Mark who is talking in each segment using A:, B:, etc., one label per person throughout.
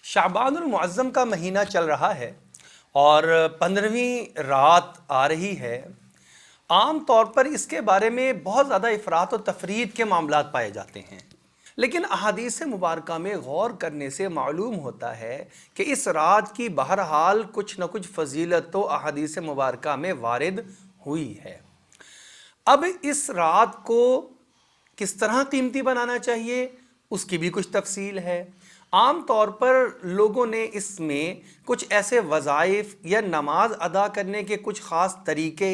A: शाबानुल मुअज़्ज़म का महीना चल रहा है और 15वीं रात आ रही है। आम तौर पर इसके बारे में बहुत ज़्यादा इफ़रात और तफरीद के मामलात पाए जाते हैं, लेकिन अहादीस मुबारका में गौर करने से मालूम होता है कि इस रात की बहरहाल कुछ न कुछ फजीलत तो अहादीस मुबारका में वारिद हुई है। अब इस रात को किस तरह कीमती बनाना चाहिए उसकी भी कुछ तफसील है। आम तौर पर लोगों ने इसमें कुछ ऐसे वज़ाइफ या नमाज अदा करने के कुछ ख़ास तरीके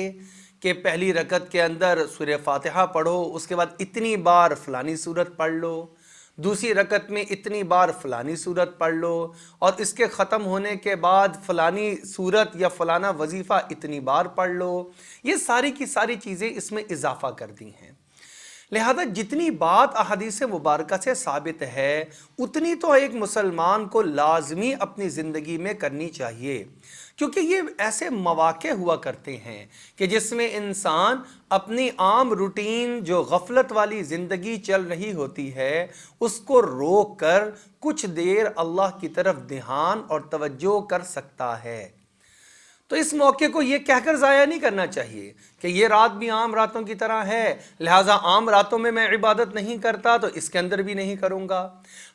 A: कि पहली रकत के अंदर सूरह फातिहा पढ़ो, उसके बाद इतनी बार फ़लानी सूरत पढ़ लो, दूसरी रकत में इतनी बार फ़लानी सूरत पढ़ लो, और इसके ख़त्म होने के बाद फ़लानी सूरत या फ़लाना वजीफ़ा इतनी बार पढ़ लो। ये सारी की सारी चीज़ें इसमें इजाफ़ा कर दी हैं। लिहाजा जितनी बात अहादीस मुबारका से साबित है उतनी तो एक मुसलमान को लाजमी अपनी ज़िंदगी में करनी चाहिए, क्योंकि ये ऐसे मौक़े हुआ करते हैं कि जिसमें इंसान अपनी आम रूटीन जो गफलत वाली ज़िंदगी चल रही होती है उसको रोक कर कुछ देर अल्लाह की तरफ ध्यान और तवज्जो कर सकता है। तो इस मौके को ये कहकर ज़ाया नहीं करना चाहिए कि ये रात भी आम रातों की तरह है, लिहाजा आम रातों में मैं इबादत नहीं करता तो इसके अंदर भी नहीं करूँगा।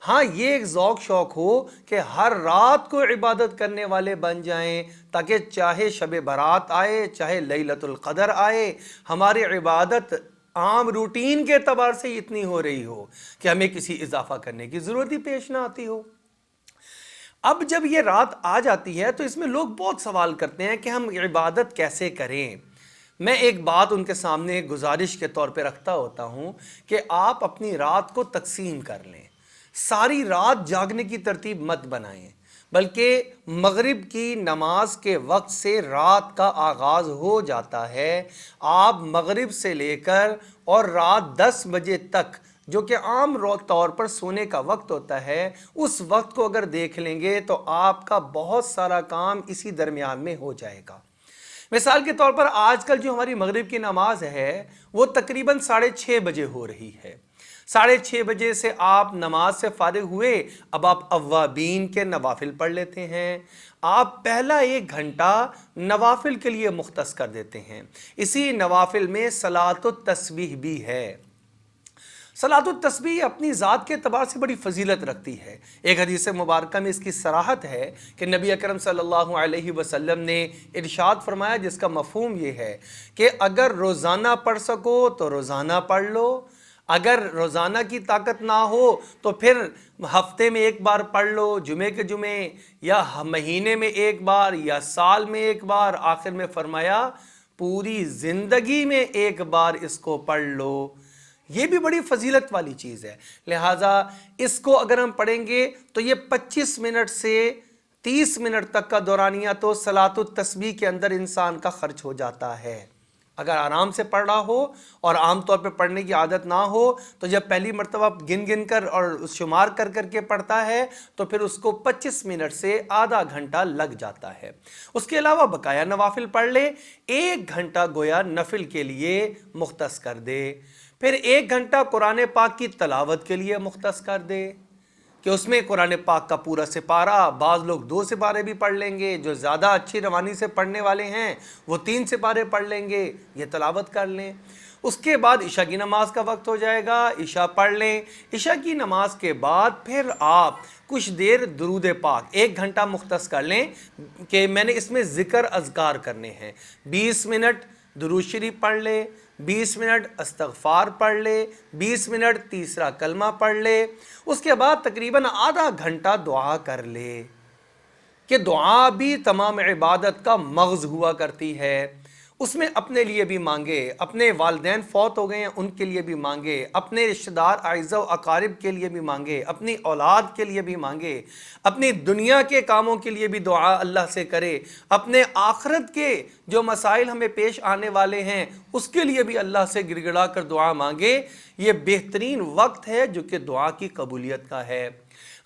A: हाँ, ये एक ज़ौक़ शौक़ हो कि हर रात को इबादत करने वाले बन जाएं, ताकि चाहे शब बारात आए चाहे लैलतुल क़दर आए, हमारी इबादत आम रूटीन के एतबार से इतनी हो रही हो कि हमें किसी इजाफ़ा करने की ज़रूरत ही पेश ना आती हो। अब जब ये रात आ जाती है तो इसमें लोग बहुत सवाल करते हैं कि हम इबादत कैसे करें। मैं एक बात उनके सामने गुजारिश के तौर पे रखता होता हूँ कि आप अपनी रात को तकसीम कर लें। सारी रात जागने की तरतीब मत बनाएं, बल्कि मगरिब की नमाज के वक्त से रात का आगाज़ हो जाता है। आप मगरिब से लेकर और रात 10 बजे तक, जो कि आम तौर पर सोने का वक्त होता है, उस वक्त को अगर देख लेंगे तो आपका बहुत सारा काम इसी दरमियान में हो जाएगा। मिसाल के तौर पर आजकल जो हमारी मगरिब की नमाज है वो तकरीबन 6:30 बजे हो रही है। 6:30 बजे से आप नमाज से फारिग हुए, अब आप अव्वाबीन के नवाफिल पढ़ लेते हैं। आप पहला 1 घंटा नवाफिल के लिए मुख्तस कर देते हैं। इसी नवाफिल में सलातुत तस्बीह भी है। सलातुत तस्बीह अपनी ज़ात के अतबार से बड़ी फजीलत रखती है। एक हदीस मुबारका में इसकी सराहत है कि नबी अकरम सल्लल्लाहु अलैहि वसल्लम ने इरशाद फरमाया, जिसका मफ़हूम ये है कि अगर रोज़ाना पढ़ सको तो रोज़ाना पढ़ लो, अगर रोज़ाना की ताकत ना हो तो फिर हफ्ते में 1 बार पढ़ लो, जुमे के जुमे, या महीने में 1 बार, या साल में 1 बार। आखिर में फरमाया पूरी ज़िंदगी में 1 बार इसको पढ़ लो। ये भी बड़ी फजीलत वाली चीज़ है। लिहाजा इसको अगर हम पढ़ेंगे तो ये 25 मिनट से 30 मिनट तक का दौरानिया तो सलातुत तस्बीह के अंदर इंसान का खर्च हो जाता है। अगर आराम से पढ़ रहा हो और आम तौर पे पढ़ने की आदत ना हो तो जब पहली मर्तबा गिन गिन कर और शुमार कर करके पढ़ता है तो फिर उसको 25 मिनट से आधा घंटा लग जाता है। उसके अलावा बकाया नवाफिल पढ़ ले, 1 घंटा गोया नफिल के लिए मुख्तस कर दे, फिर 1 घंटा कुरान पाक की तलावत के लिए मुख्तस कर दे कि उसमें कुरान पाक का पूरा सिपारा, बाज़ लोग 2 सिपारे भी पढ़ लेंगे, जो ज़्यादा अच्छी रवानी से पढ़ने वाले हैं वो 3 सिपारे पढ़ लेंगे, ये तलावत कर लें। उसके बाद इशा की नमाज का वक्त हो जाएगा, इशा पढ़ लें। इशा की नमाज के बाद फिर आप कुछ देर दुरूद पाक 1 घंटा मुख्तस कर लें कि मैंने इसमें ज़िक्र अज़कार करने हैं। 20 मिनट दुरूद शरीफ पढ़ ले, 20 मिनट इस्तग़फ़ार पढ़ ले, 20 मिनट तीसरा कलमा पढ़ ले। उसके बाद तकरीबन आधा घंटा दुआ कर ले कि दुआ भी तमाम इबादत का मग़ज़ हुआ करती है। उसमें अपने लिए भी मांगे, अपने वालिदैन फौत हो गए हैं उनके लिए भी मांगे, अपने रिश्तेदार आइज़ा व अकारिब के लिए भी मांगे, अपनी औलाद के लिए भी मांगे, अपनी दुनिया के कामों के लिए भी दुआ अल्लाह से करे, अपने आखिरत के जो मसाइल हमें पेश आने वाले हैं उसके लिए भी अल्लाह से गिड़गिड़ा कर दुआ मांगे। ये बेहतरीन वक्त है जो कि दुआ की कबूलियत का है।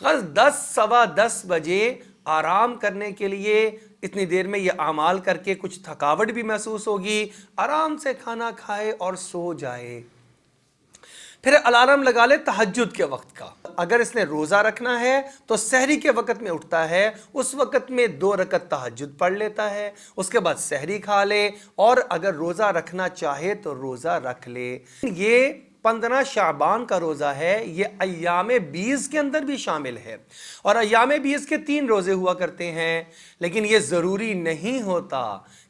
A: 10 सवा 10 बजे आराम करने के लिए, इतनी देर में ये आमाल करके कुछ थकावट भी महसूस होगी, आराम से खाना खाए और सो जाए। پھر الارم لگا لے تہجد کے وقت کا۔ اگر اس نے روزہ رکھنا ہے تو سحری کے وقت میں اٹھتا ہے، اس وقت میں 2 رکعت تہجد پڑھ لیتا ہے، اس کے بعد سحری کھا لے، اور اگر روزہ رکھنا چاہے تو روزہ رکھ لے۔ یہ 15 شعبان کا روزہ ہے، یہ ایام 20 کے اندر بھی شامل ہے، اور ایام 20 کے 3 روزے ہوا کرتے ہیں، لیکن یہ ضروری نہیں ہوتا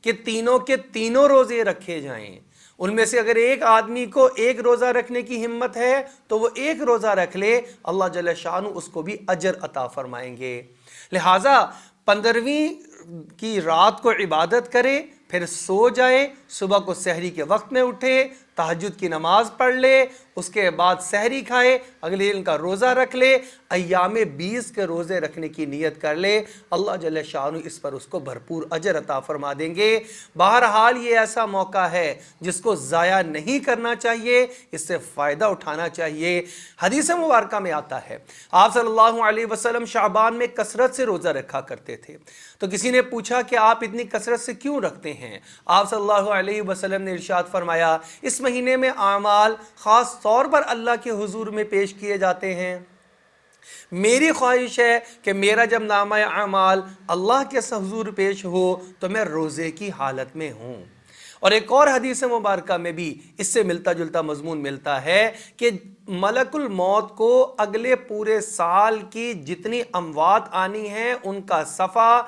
A: کہ تینوں کے تینوں روزے رکھے جائیں۔ ان میں سے اگر ایک آدمی کو ایک روزہ رکھنے کی ہمت ہے تو وہ ایک روزہ رکھ لے، اللہ جل شانہ اس کو بھی اجر عطا فرمائیں گے۔ لہٰذا 15ویں کی رات کو عبادت کرے، پھر سو جائے، صبح کو سحری کے وقت میں اٹھے، تہجد کی نماز پڑھ لے، اس کے بعد سحری کھائے، اگلے دن کا روزہ رکھ لے، ایام 20 کے روزے رکھنے کی نیت کر لے، اللہ جل شانہ اس پر اس کو بھرپور اجر عطا فرما دیں گے۔ بہرحال یہ ایسا موقع ہے جس کو ضائع نہیں کرنا چاہیے، اس سے فائدہ اٹھانا چاہیے۔ حدیث مبارکہ میں آتا ہے آپ صلی اللہ علیہ وسلم شعبان میں کثرت سے روزہ رکھا کرتے تھے، تو کسی نے پوچھا کہ آپ اتنی کثرت سے کیوں رکھتے ہیں؟ آپ صلی اللہ علیہ وسلم نے ارشاد فرمایا، اس مہینے میں اعمال خاص طور پر اللہ کے حضور میں پیش کیے جاتے ہیں۔ میری خواہش ہے کہ میرا جب نامہ اعمال اللہ کے حضور پیش ہو تو میں روزے کی حالت میں ہوں۔ اور ایک اور حدیث مبارکہ میں بھی اس سے ملتا جلتا مضمون ملتا ہے کہ ملک الموت کو اگلے پورے سال کی جتنی اموات آنی ہیں ان کا صفحہ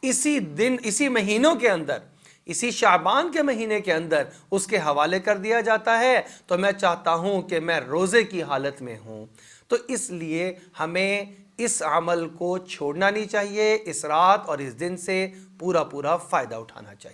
A: اسی دن، اسی مہینوں کے اندر، اسی شعبان کے مہینے کے اندر اس کے حوالے کر دیا جاتا ہے۔ تو میں چاہتا ہوں کہ میں روزے کی حالت میں ہوں، تو اس لیے ہمیں اس عمل کو چھوڑنا نہیں چاہیے، اس رات اور اس دن سے پورا فائدہ اٹھانا چاہیے۔